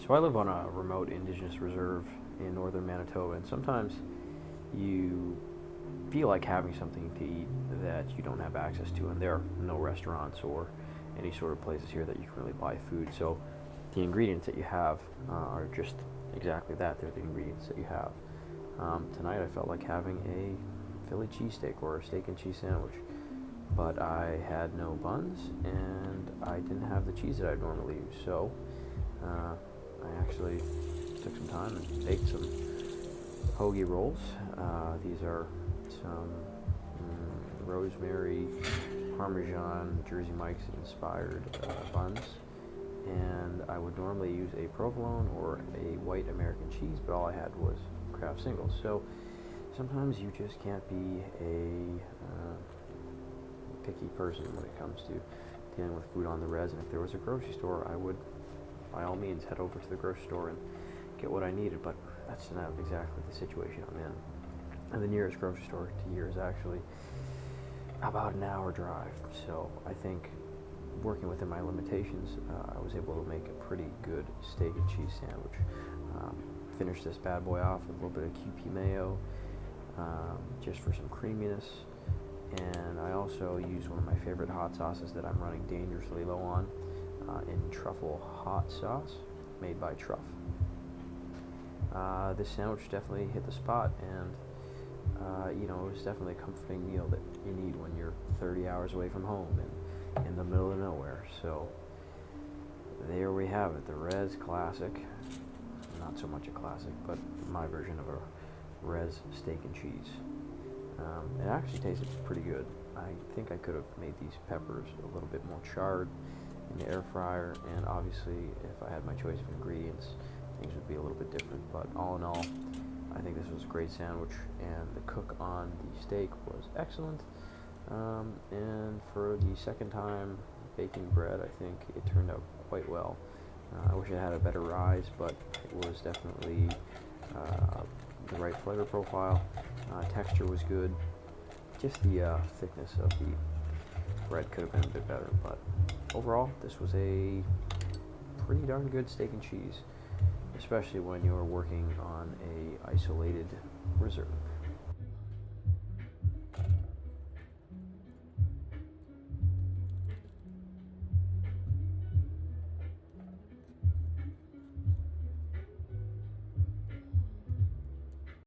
So I live on a remote indigenous reserve in northern Manitoba, and sometimes you feel like having something to eat that you don't have access to, and there are no restaurants or any sort of places here that you can really buy food. So the ingredients that you have are just exactly that. They're the ingredients that you have. Tonight I felt like having a Philly cheesesteak or a steak and cheese sandwich, but I had no buns and I didn't have the cheese that I'd normally use. So I actually took some time and baked some hoagie rolls. These are some rosemary, Parmesan, Jersey Mike's inspired buns. And I would normally use a provolone or a white American cheese, but all I had was Kraft singles. So sometimes you just can't be a picky person when it comes to dealing with food on the res. And if there was a grocery store, I would by all means head over to the grocery store and get what I needed, but that's not exactly the situation I'm in. And the nearest grocery store to here is actually about an hour drive. So I think working within my limitations, I was able to make a pretty good steak and cheese sandwich. Finish this bad boy off with a little bit of QP mayo, just for some creaminess. And I also used one of my favorite hot sauces that I'm running dangerously low on, in truffle hot sauce made by Truff. This sandwich definitely hit the spot, and it was definitely a comforting meal that you need when you're 30 hours away from home and in the middle of nowhere. So there we have it, the Res Classic. Not so much a classic, but my version of a Res steak and cheese. It actually tasted pretty good. I think I could have made these peppers a little bit more charred in the air fryer, and obviously if I had my choice of ingredients, things would be a little bit different. But all in all, I think this was a great sandwich, and the cook on the steak was excellent. And for the second time baking bread, I think it turned out quite well. I wish it had a better rise, but it was definitely the right flavor profile. Texture was good. Just the thickness of the bread could have been a bit better, but overall, this was a pretty darn good steak and cheese, especially when you're working on a isolated reserve.